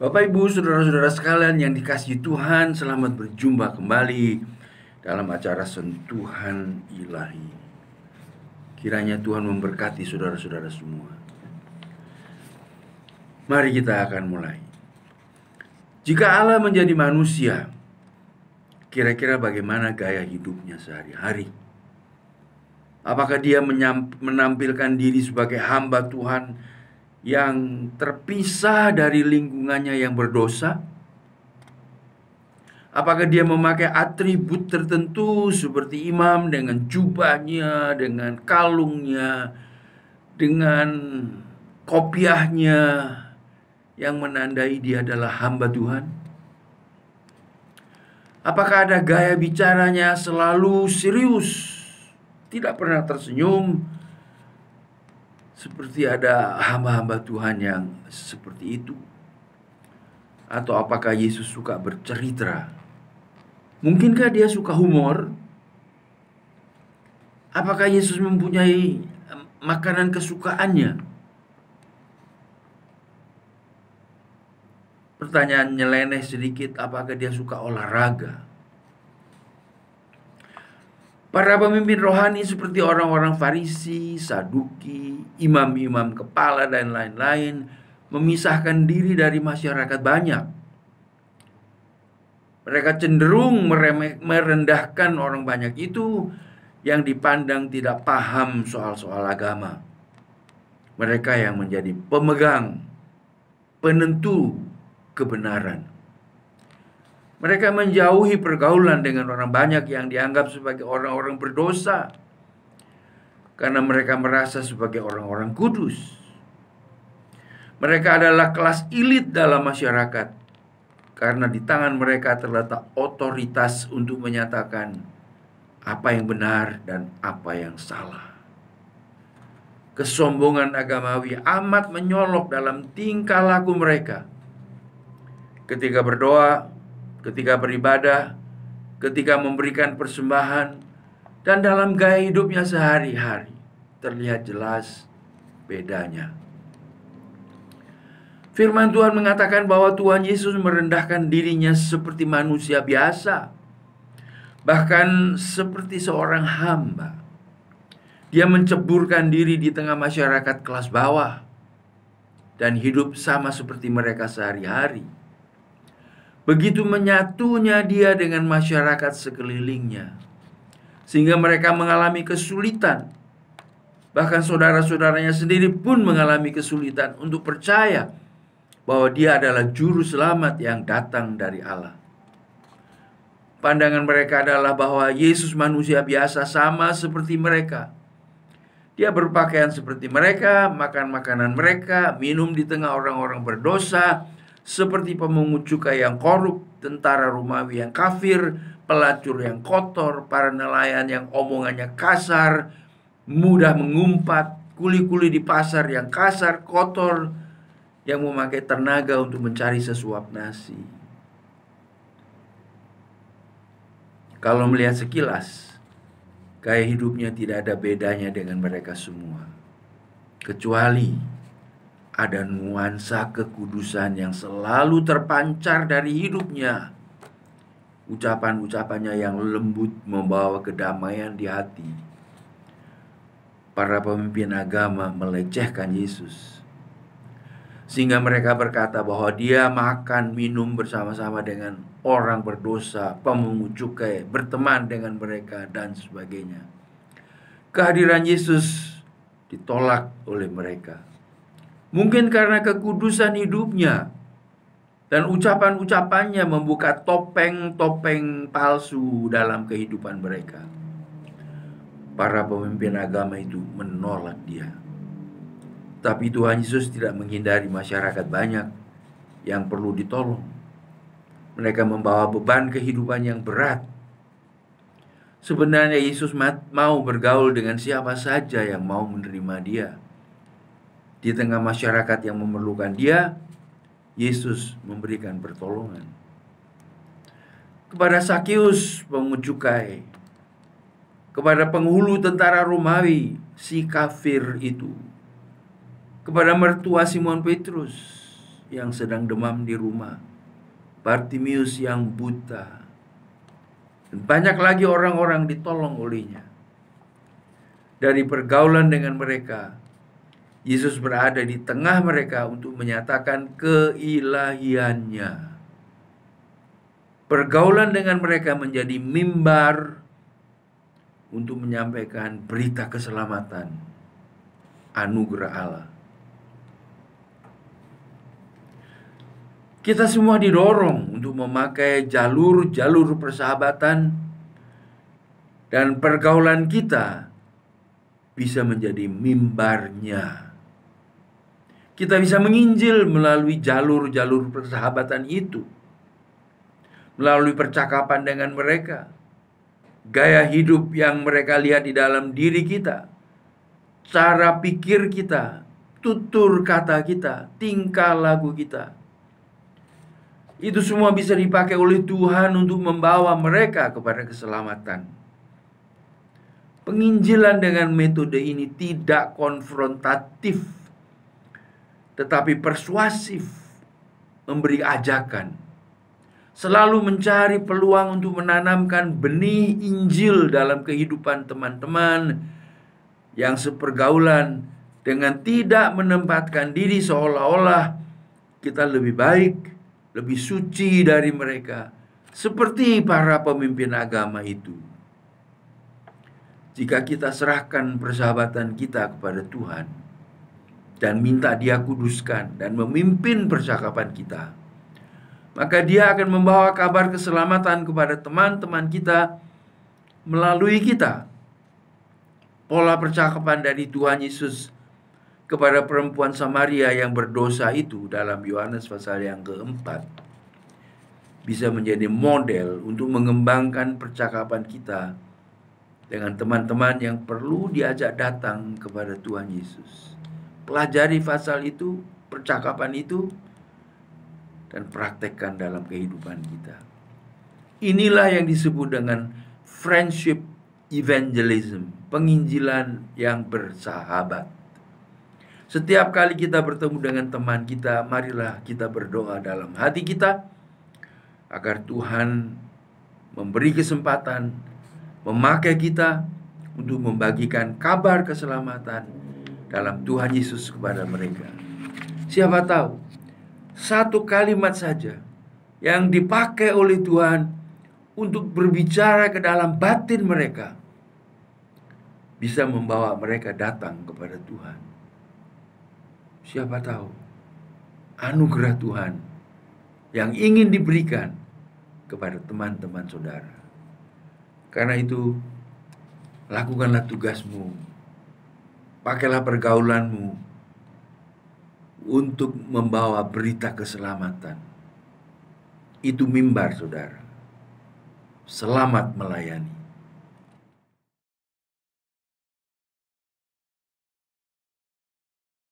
Bapak, Ibu, saudara-saudara sekalian yang dikasihi Tuhan, selamat berjumpa kembali dalam acara Sentuhan Ilahi. Kiranya Tuhan memberkati saudara-saudara semua. Mari kita akan mulai. Jika Allah menjadi manusia, kira-kira bagaimana gaya hidupnya sehari-hari? Apakah dia menampilkan diri sebagai hamba Tuhan yang terpisah dari lingkungannya yang berdosa? Apakah dia memakai atribut tertentu seperti imam dengan jubahnya, dengan kalungnya, dengan kopiahnya yang menandai dia adalah hamba Tuhan? Apakah ada gaya bicaranya selalu serius, tidak pernah tersenyum, seperti ada hamba-hamba Tuhan yang seperti itu? Atau apakah Yesus suka bercerita? Mungkinkah dia suka humor? Apakah Yesus mempunyai makanan kesukaannya? Pertanyaan nyeleneh sedikit, apakah dia suka olahraga? Para pemimpin rohani seperti orang-orang Farisi, Saduki, imam-imam kepala, dan lain-lain memisahkan diri dari masyarakat banyak. Mereka cenderung merendahkan orang banyak itu yang dipandang tidak paham soal-soal agama. Mereka yang menjadi pemegang, penentu kebenaran. Mereka menjauhi pergaulan dengan orang banyak yang dianggap sebagai orang-orang berdosa, karena mereka merasa sebagai orang-orang kudus. Mereka adalah kelas elit dalam masyarakat, karena di tangan mereka terletak otoritas untuk menyatakan apa yang benar dan apa yang salah. Kesombongan agamawi amat menyolok dalam tingkah laku mereka. Ketika berdoa, ketika beribadah, ketika memberikan persembahan, dan dalam gaya hidupnya sehari-hari, terlihat jelas bedanya. Firman Tuhan mengatakan bahwa Tuhan Yesus merendahkan dirinya seperti manusia biasa, bahkan seperti seorang hamba. Dia menceburkan diri di tengah masyarakat kelas bawah dan hidup sama seperti mereka sehari-hari. Begitu menyatunya dia dengan masyarakat sekelilingnya, sehingga mereka mengalami kesulitan. Bahkan saudara-saudaranya sendiri pun mengalami kesulitan untuk percaya bahwa dia adalah juru selamat yang datang dari Allah. Pandangan mereka adalah bahwa Yesus manusia biasa sama seperti mereka. Dia berpakaian seperti mereka, makan makanan mereka, minum di tengah orang-orang berdosa, seperti pemungut cukai yang korup, tentara Romawi yang kafir, pelacur yang kotor, para nelayan yang omongannya kasar, mudah mengumpat, kuli-kuli di pasar yang kasar, kotor, yang memakai tenaga untuk mencari sesuap nasi. Kalau melihat sekilas, gaya hidupnya tidak ada bedanya dengan mereka semua, kecuali ada nuansa kekudusan yang selalu terpancar dari hidupnya. Ucapan-ucapannya yang lembut membawa kedamaian di hati. Para pemimpin agama melecehkan Yesus, sehingga mereka berkata bahwa dia makan minum bersama-sama dengan orang berdosa, pemungut cukai, berteman dengan mereka, dan sebagainya. Kehadiran Yesus ditolak oleh mereka. Mungkin karena kekudusan hidupnya dan ucapan-ucapannya membuka topeng-topeng palsu dalam kehidupan mereka. Para pemimpin agama itu menolak dia. Tapi Tuhan Yesus tidak menghindari masyarakat banyak yang perlu ditolong. Mereka membawa beban kehidupan yang berat. Sebenarnya Yesus mau bergaul dengan siapa saja yang mau menerima dia. Di tengah masyarakat yang memerlukan dia, Yesus memberikan pertolongan. Kepada Sakeus pemungut cukai, kepada penghulu tentara Romawi, si kafir itu, kepada mertua Simon Petrus yang sedang demam di rumah, Bartimius yang buta, dan banyak lagi orang-orang ditolong olehnya. Dari pergaulan dengan mereka, Yesus berada di tengah mereka untuk menyatakan keilahiannya. Pergaulan dengan mereka menjadi mimbar untuk menyampaikan berita keselamatan, anugerah Allah. Kita semua didorong untuk memakai jalur-jalur persahabatan, dan pergaulan kita bisa menjadi mimbarnya. Kita bisa menginjil melalui jalur-jalur persahabatan itu, melalui percakapan dengan mereka, gaya hidup yang mereka lihat di dalam diri kita, cara pikir kita, tutur kata kita, tingkah laku kita. Itu semua bisa dipakai oleh Tuhan untuk membawa mereka kepada keselamatan. Penginjilan dengan metode ini tidak konfrontatif, tetapi persuasif, memberi ajakan. Selalu mencari peluang untuk menanamkan benih Injil dalam kehidupan teman-teman yang sepergaulan, dengan tidak menempatkan diri seolah-olah kita lebih baik, lebih suci dari mereka, seperti para pemimpin agama itu. Jika kita serahkan persahabatan kita kepada Tuhan dan minta Dia kuduskan dan memimpin percakapan kita, maka Dia akan membawa kabar keselamatan kepada teman-teman kita melalui kita. Pola percakapan dari Tuhan Yesus kepada perempuan Samaria yang berdosa itu dalam Yohanes pasal yang keempat bisa menjadi model untuk mengembangkan percakapan kita dengan teman-teman yang perlu diajak datang kepada Tuhan Yesus. Pelajari pasal itu, percakapan itu, dan praktekkan dalam kehidupan kita. Inilah yang disebut dengan friendship evangelism, penginjilan yang bersahabat. Setiap kali kita bertemu dengan teman kita, marilah kita berdoa dalam hati kita agar Tuhan memberi kesempatan memakai kita untuk membagikan kabar keselamatan dalam Tuhan Yesus kepada mereka. Siapa tahu, satu kalimat saja yang dipakai oleh Tuhan untuk berbicara ke dalam batin mereka bisa membawa mereka datang kepada Tuhan. Siapa tahu anugerah Tuhan yang ingin diberikan kepada teman-teman saudara. Karena itu, lakukanlah tugasmu, pakailah pergaulanmu untuk membawa berita keselamatan. Itu mimbar, saudara. Selamat melayani.